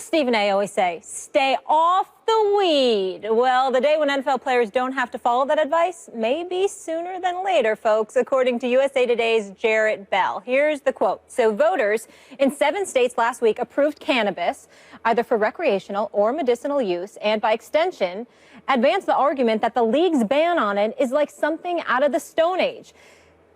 Stephen A. always say? Stay off the weed. Well, the day when NFL players don't have to follow that advice may be sooner than later, folks, according to USA Today's Jarrett Bell. Here's the quote. So voters in 7 states last week approved cannabis, either for recreational or medicinal use, and by extension, advanced the argument that the league's ban on it is like something out of the Stone Age.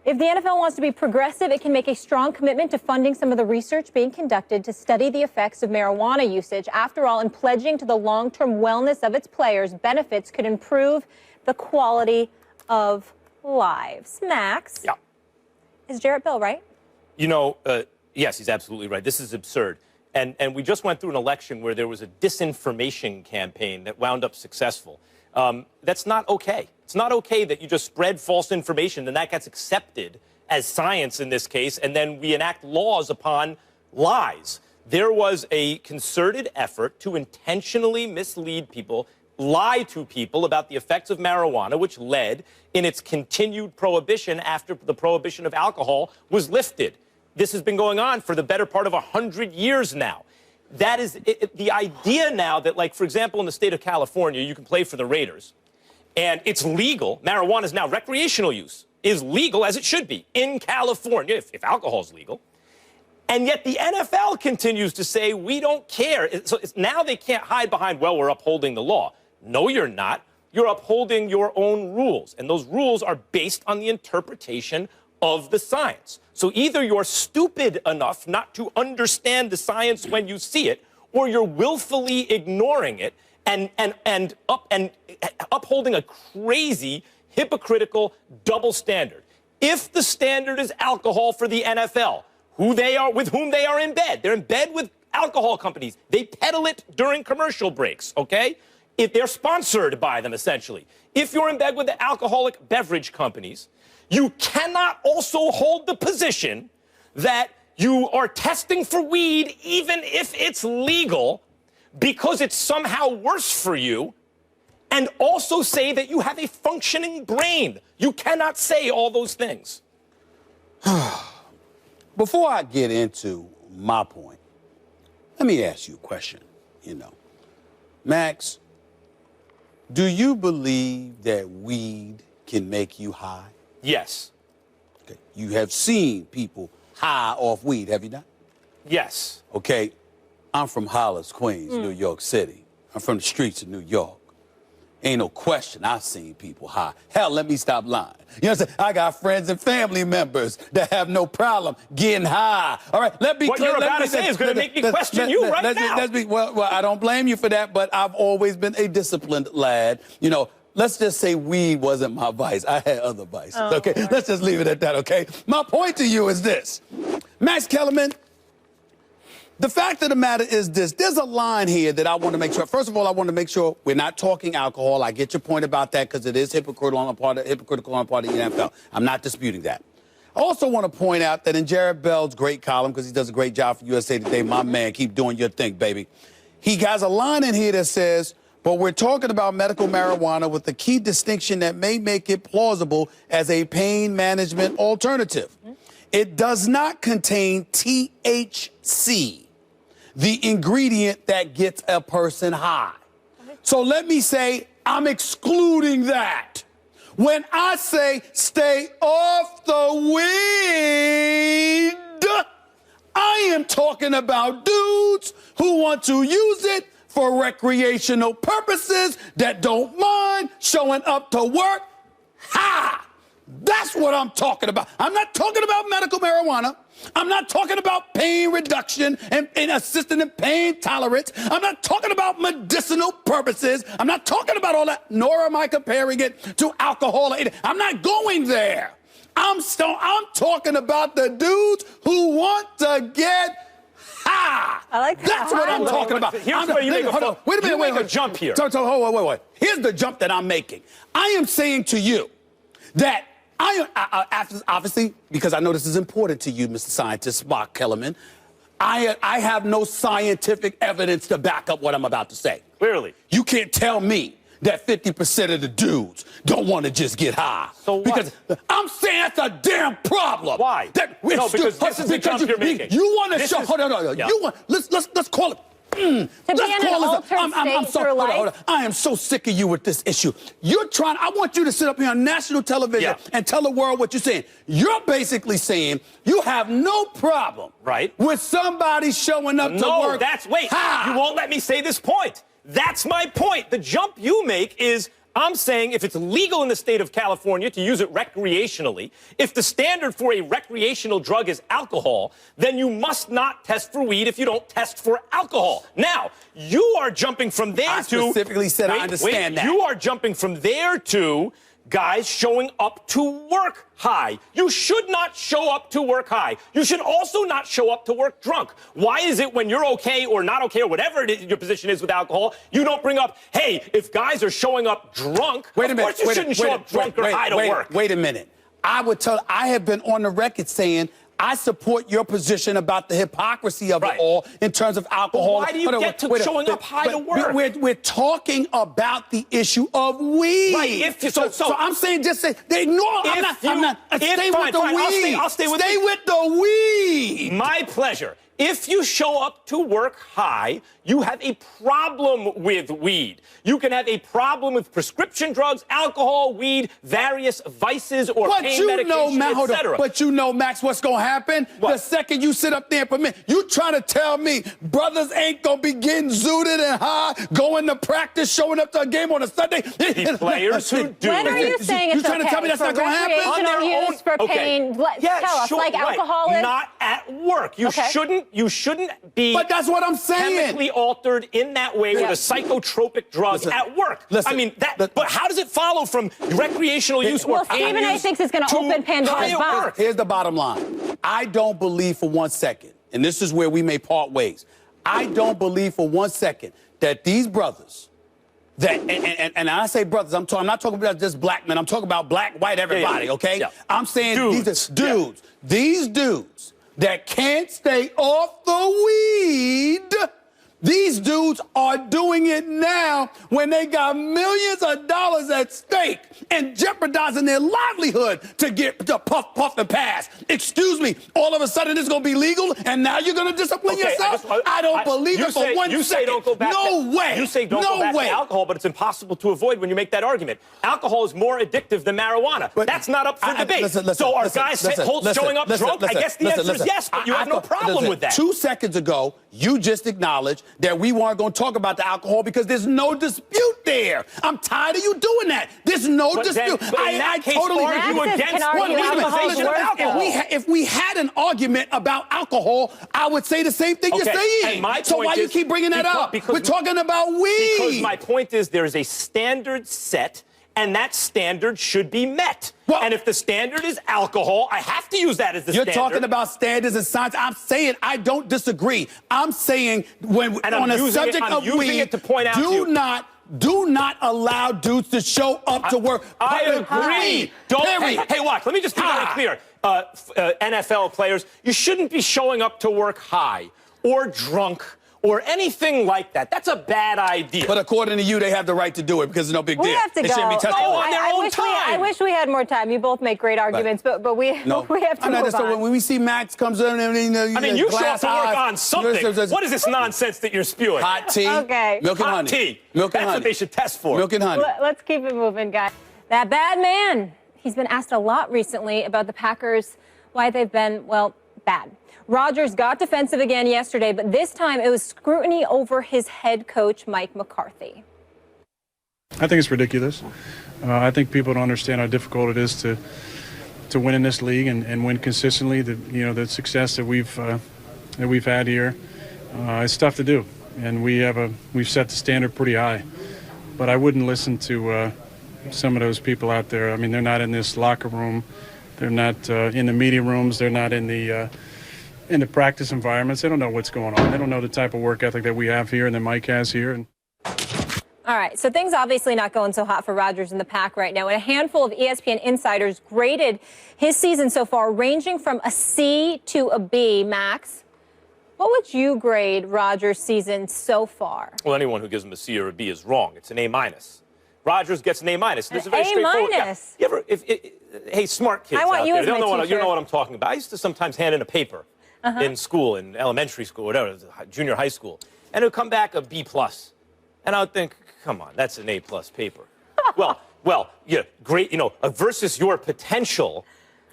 If the NFL wants to be progressive, it can make a strong commitment to funding some of the research being conducted to study the effects of marijuana usage. After all, in pledging to the long-term wellness of its players, benefits could improve the quality of lives. Max? Yeah. Is Jarrett Bell right? You know, yes, he's absolutely right. This is absurd. And we just went through an election where there was a disinformation campaign that wound up successful. That's not okay. It's not okay that you just spread false information and that gets accepted as science in this case, and then we enact laws upon lies. There was a concerted effort to intentionally mislead people, lie to people about the effects of marijuana, which led in its continued prohibition after the prohibition of alcohol was lifted. This has been going on for the better part of 100 years now. That is the idea now that, like, for example, in the state of California, you can play for the Raiders, and it's legal. Marijuana is now recreational use, is legal as it should be in California, if alcohol is legal. And yet the NFL continues to say, we don't care. So now they can't hide behind, well, we're upholding the law. No, you're not. You're upholding your own rules. And those rules are based on the interpretation of the science. So either you're stupid enough not to understand the science when you see it, or you're willfully ignoring it and upholding a crazy, hypocritical double standard. If the standard is alcohol for the NFL, with whom they are in bed, they're in bed with alcohol companies. They peddle it during commercial breaks, okay? If they're sponsored by them, essentially. If you're in bed with the alcoholic beverage companies, you cannot also hold the position that you are testing for weed even if it's legal because it's somehow worse for you, and also say that you have a functioning brain. You cannot say all those things. Before I get into my point, let me ask you a question, Max, do you believe that weed can make you high? Yes. Okay. You have seen people high off weed, have you not? Yes. Okay. I'm from Hollis, Queens, New York City. I'm from the streets of New York. Ain't no question I've seen people high. Hell, let me stop lying. You know what I'm saying? I got friends and family members that have no problem getting high. All right, let me... What you're about to say is going to make me question you right now. Well, I don't blame you for that, but I've always been a disciplined lad. Let's just say weed wasn't my vice. I had other vices, okay? Right. Let's just leave it at that, okay? My point to you is this. Max Kellerman, the fact of the matter is this. There's a line here that I want to make sure. First of all, I want to make sure we're not talking alcohol. I get your point about that because it is hypocritical on the part of the NFL. I'm not disputing that. I also want to point out that in Jarrett Bell's great column, because he does a great job for USA Today, my man, keep doing your thing, baby. He has a line in here that says, but we're talking about medical marijuana with the key distinction that may make it plausible as a pain management alternative. It does not contain THC, the ingredient that gets a person high. So let me say, I'm excluding that. When I say stay off the weed, I am talking about dudes who want to use it for recreational purposes that don't mind showing up to work. Ha! That's what I'm talking about. I'm not talking about medical marijuana. I'm not talking about pain reduction and assisting in pain tolerance. I'm not talking about medicinal purposes. I'm not talking about all that, nor am I comparing it to alcohol. I'm not going there. I'm talking about the dudes who want to get high. I like that. That's what I'm talking about. Here's where you make a jump here. So, wait. Here's the jump that I'm making. I am saying to you that obviously, because I know this is important to you, Mr. Scientist Mark Kellerman, I have no scientific evidence to back up what I'm about to say. Clearly. You can't tell me that 50% of the dudes don't want to just get high. So what? Because I'm saying that's a damn problem. Why? No, because this is the jump you're making. You want to show... Hold on. Yeah. Let's call it To be in an altered I'm state sorry. through Hold on. life? I am so sick of you with this issue. I want you to sit up here on national television and tell the world what you're saying. You're basically saying you have no problem with somebody showing up to work. You won't let me say this point. That's my point. The jump you make is I'm saying if it's legal in the state of California to use it recreationally, if the standard for a recreational drug is alcohol, then you must not test for weed if you don't test for alcohol. Now, you are jumping from there I specifically said I understand that. You are jumping from there to guys showing up to work high. You should not show up to work high. You should also not show up to work drunk. Why is it when you're okay or not okay or whatever it is, your position is with alcohol, you don't bring up, hey, if guys are showing up drunk, of course you shouldn't show up drunk or high to work. Wait a minute. I have been on the record saying I support your position about the hypocrisy of it all in terms of alcohol. But why do you get to showing up high to work? We're talking about the issue of weed. Right. So I'm saying just say, stay with the weed. I'll stay with the weed. My pleasure. If you show up to work high, you have a problem with weed. You can have a problem with prescription drugs, alcohol, weed, various vices or pain medication, etc. But you know, Max, what's going to happen? What? The second you sit up there for me, you trying to tell me brothers ain't going to be getting zooted and high, going to practice, showing up to a game on a Sunday? The players who do. When are you saying it's okay? You trying to tell me that's not going to happen? On their own. Use for pain. Tell us, like alcohol is? Not at work. You shouldn't be. But that's what I'm saying. Chemically altered in that way with a psychotropic drug at work. I mean, but how does it follow from recreational use or pain Stephen A. use thinks it's going to open Pandora's box. Here's the bottom line. I don't believe for 1 second, and this is where we may part ways. I don't believe for 1 second that these brothers, and I say brothers, I'm not talking about just black men. I'm talking about black, white, everybody, okay? Yeah. I'm saying these are dudes. Yeah. These dudes that can't stay off the weed, these dudes are doing it now when they got millions of dollars at stake and jeopardizing their livelihood to puff and pass. Excuse me, all of a sudden it's going to be legal and now you're going to discipline yourself? I don't believe it for 1 second. You say don't go back way. You say don't go back to alcohol, but it's impossible to avoid when you make that argument. Alcohol is more addictive than marijuana. But that's not up for debate. So are guys showing up drunk? I guess the answer is yes, but you have no problem with that. 2 seconds ago, you just acknowledged that we weren't going to talk about the alcohol because there's no dispute there. I'm tired of you doing that. There's no dispute. I totally argue against legalization of alcohol. If we had an argument about alcohol, I would say the same thing you're saying. So why do you keep bringing that up? We're talking about weed. Because my point is there is a standard set, and that standard should be met. And if the standard is alcohol, I have to use that as the standard. You're talking about standards and science. I'm saying I don't disagree. I'm saying on a subject of weed, do not allow dudes to show up to work. I agree. Hey, watch. Let me just be very clear. NFL players, you shouldn't be showing up to work high or drunk or anything like that. That's a bad idea. But according to you, they have the right to do it because it's no big deal. We have to go. Shouldn't be touching on their own time. I wish we had more time. You both make great arguments, but we have to move on. When we see Max comes in, you show up to work on something. What is this nonsense that you're spewing? Hot tea. Okay. Milk and honey. Hot tea. Milk and honey. That's what they should test for. Milk and honey. Let's keep it moving, guys. That bad man. He's been asked a lot recently about the Packers, why they've been, well, bad. Rodgers got defensive again yesterday, but this time it was scrutiny over his head coach, Mike McCarthy. I think it's ridiculous. I think people don't understand how difficult it is to win in this league and win consistently. The success that we've had here, it's tough to do, and we've set the standard pretty high. But I wouldn't listen to some of those people out there. I mean, they're not in this locker room, they're not in the media rooms, they're not in the practice environments. They don't know what's going on. They don't know the type of work ethic that we have here and that Mike has here. All right, so things obviously not going so hot for Rodgers and the Pack right now. And a handful of ESPN insiders graded his season so far, ranging from a C to a B. Max, what would you grade Rodgers' season so far? Well, anyone who gives him a C or a B is wrong. It's an A-. Rodgers gets an A-. There's a very straightforward. Hey, smart kids out there, you know what I'm talking about. I used to sometimes hand in a paper in school, in elementary school, whatever, junior high school. and it'll come back a B+. And I would think, come on, that's an A+ paper. well, yeah, great, versus your potential,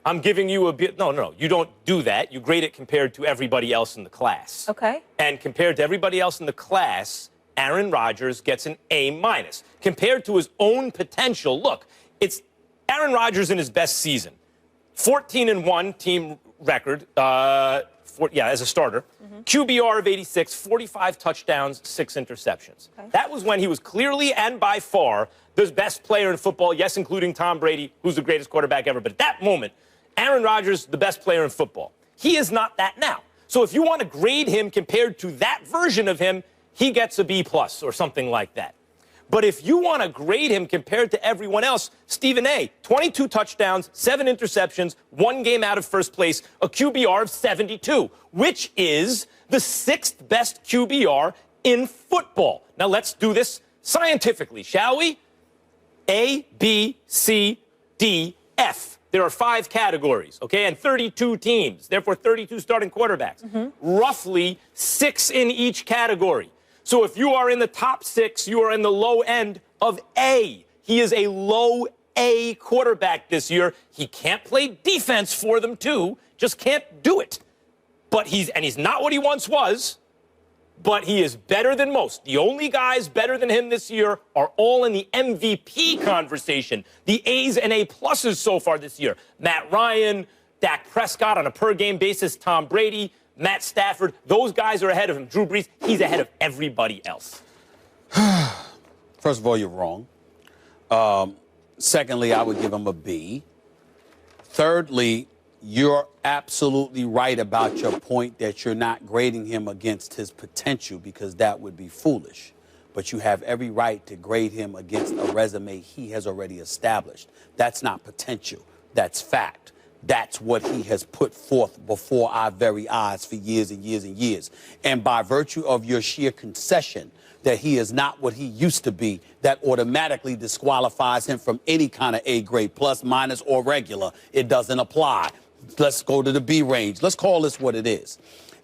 I'm giving you a B. No, you don't do that. You grade it compared to everybody else in the class. Okay. And compared to everybody else in the class, Aaron Rodgers gets an A-. Compared to his own potential, look, it's Aaron Rodgers in his best season. 14-1 team record, as a starter. QBR of 86, 45 touchdowns, 6 interceptions. Okay. That was when he was clearly and by far the best player in football, yes, including Tom Brady, who's the greatest quarterback ever. But at that moment, Aaron Rodgers, the best player in football. He is not that now. So if you want to grade him compared to that version of him, he gets a B+ or something like that. But if you want to grade him compared to everyone else, Stephen A., 22 touchdowns, 7 interceptions, 1 game out of first place, a QBR of 72, which is the 6th best QBR in football. Now let's do this scientifically, shall we? A, B, C, D, F. There are 5 categories, okay, and 32 teams, therefore 32 starting quarterbacks. Roughly 6 in each category. So if you are in the top 6, you are in the low end of A. He is a low A quarterback this year. He can't play defense for them, too. Just can't do it. But he's not what he once was, but he is better than most. The only guys better than him this year are all in the MVP conversation. The A's and A+ so far this year. Matt Ryan, Dak Prescott on a per-game basis, Tom Brady, Matt Stafford, those guys are ahead of him. Drew Brees, he's ahead of everybody else. First of all, you're wrong. Secondly, I would give him a B. Thirdly, you're absolutely right about your point that you're not grading him against his potential because that would be foolish. But you have every right to grade him against a resume he has already established. That's not potential. That's fact. That's what he has put forth before our very eyes for years and years and years. And by virtue of your sheer concession that he is not what he used to be, that automatically disqualifies him from any kind of A grade, plus, minus, or regular. It doesn't apply. Let's go to the B range. Let's call this what it is.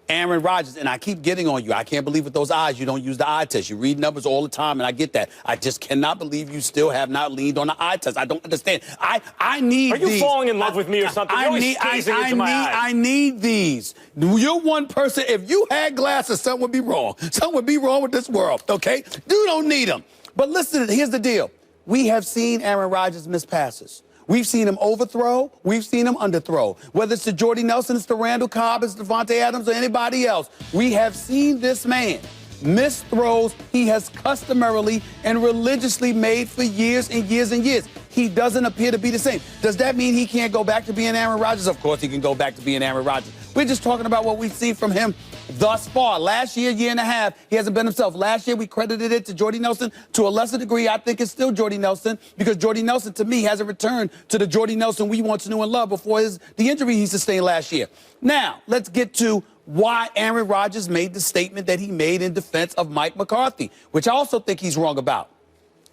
Aaron Rodgers, and I keep getting on you. I can't believe with those eyes you don't use the eye test. You read numbers all the time, and I get that. I just cannot believe you still have not leaned on the eye test. I don't understand. I need these. Are you falling in love with me or something? You're always gazing into my eyes. I need these. You're one person. If you had glasses, something would be wrong. Something would be wrong with this world, okay? You don't need them. But listen, here's the deal. We have seen Aaron Rodgers miss passes. We've seen him overthrow. We've seen him underthrow. Whether it's to Jordy Nelson, it's to Randall Cobb, it's to Devontae Adams, or anybody else, we have seen this man miss throws he has customarily and religiously made for years and years and years. He doesn't appear to be the same. Does that mean he can't go back to being Aaron Rodgers? Of course he can go back to being Aaron Rodgers. We're just talking about what we've seen from him thus far. Last year, year and a half, he hasn't been himself. Last year, we credited it to Jordy Nelson. To a lesser degree, I think it's still Jordy Nelson because Jordy Nelson, to me, hasn't returned to the Jordy Nelson we once knew and loved before the injury he sustained last year. Now, let's get to why Aaron Rodgers made the statement that he made in defense of Mike McCarthy, which I also think he's wrong about.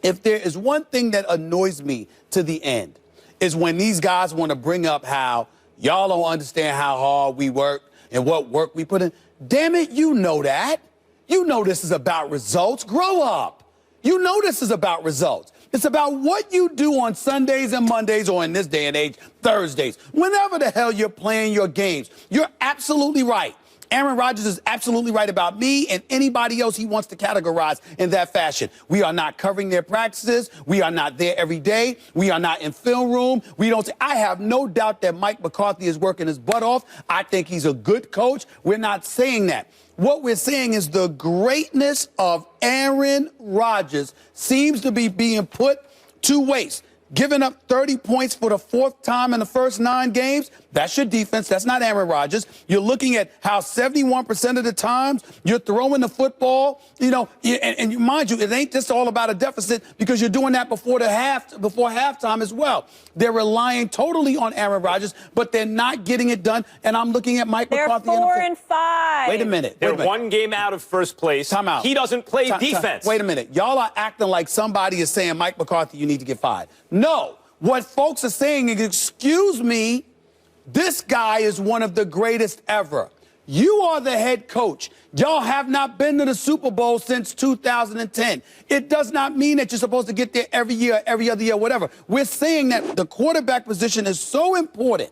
If there is one thing that annoys me to the end, is when these guys want to bring up how y'all don't understand how hard we work and what work we put in. Damn it, you know that. You know this is about results. Grow up. You know this is about results. It's about what you do on Sundays and Mondays, or in this day and age, Thursdays. Whenever the hell you're playing your games. You're absolutely right. Aaron Rodgers is absolutely right about me and anybody else he wants to categorize in that fashion. We are not covering their practices. We are not there every day. We are not in film room. We don't say, I have no doubt that Mike McCarthy is working his butt off. I think he's a good coach. We're not saying that. What we're saying is the greatness of Aaron Rodgers seems to be being put to waste. Giving up 30 points for the 4th time in the first 9 games, that's your defense. That's not Aaron Rodgers. You're looking at how 71% of the times you're throwing the football, and mind you, it ain't just all about a deficit because you're doing that before halftime as well. They're relying totally on Aaron Rodgers, but they're not getting it done. And I'm looking at Mike McCarthy. They're 4-5. Wait a minute. They're 1 game out of first place. Time out. He doesn't play defense. Wait a minute. Y'all are acting like somebody is saying, Mike McCarthy, you need to get fired. No. What folks are saying is, excuse me, this guy is one of the greatest ever. You are the head coach. Y'all have not been to the Super Bowl since 2010. It does not mean that you're supposed to get there every year, every other year, whatever. We're saying that the quarterback position is so important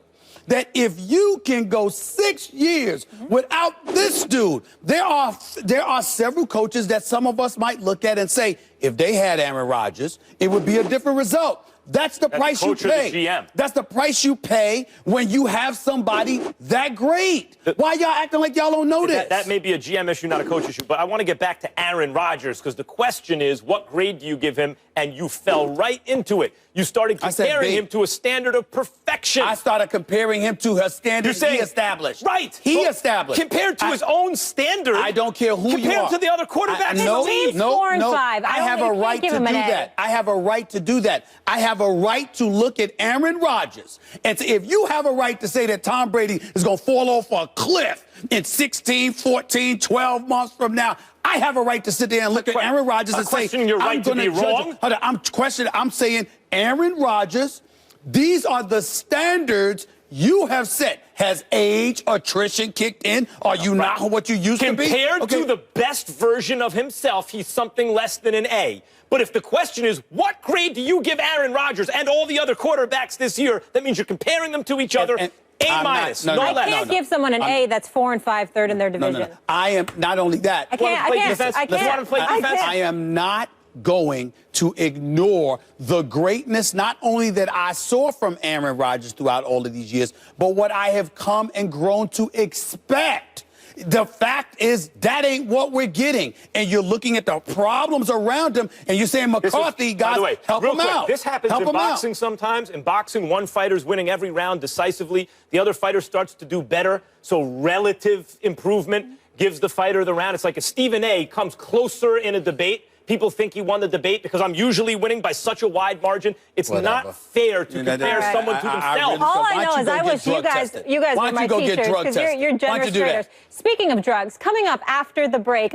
that if you can go 6 years without this dude, there are several coaches that some of us might look at and say, if they had Aaron Rodgers, it would be a different result. That's the price you pay. The GM. That's the price you pay when you have somebody that great. Why y'all acting like y'all don't know this? That may be a GM issue, not a coach issue. But I want to get back to Aaron Rodgers, because the question is, what grade do you give him? And you fell right into it. You started comparing him to a standard of perfection. I started comparing him to a standard he established. Right. He established. Compared to his own standard. I don't care who you are. Compared to the other quarterbacks. No, 4 and 5. I have a right to do that. I have a right to do that. I have a right to look at Aaron Rodgers. And if you have a right to say that Tom Brady is going to fall off a cliff in 16, 14, 12 months from now, I have a right to sit there and look at Aaron Rodgers and say, questioning your right to be wrong? I'm saying, Aaron Rodgers, these are the standards you have set. Has age, attrition kicked in? Are you not what you used to be? Compared to the best version of himself, he's something less than an A. But if the question is, what grade do you give Aaron Rodgers and all the other quarterbacks this year, that means you're comparing them to each other. A minus. I can't give someone an A that's 4 and 5, third in their division. No. I am not only that. I am not going to ignore the greatness, not only that I saw from Aaron Rodgers throughout all of these years, but what I have come and grown to expect. The fact is that ain't what we're getting. And you're looking at the problems around him, and you're saying, McCarthy, guys, help him out. This happens in boxing sometimes. In boxing, one fighter's winning every round decisively. The other fighter starts to do better. So relative improvement gives the fighter the round. It's like if Stephen A. comes closer in a debate, people think he won the debate because I'm usually winning by such a wide margin. It's not fair to compare someone to themselves. All I know is I wish you guys were my teachers, because you're generous trainers. Speaking of drugs, coming up after the break.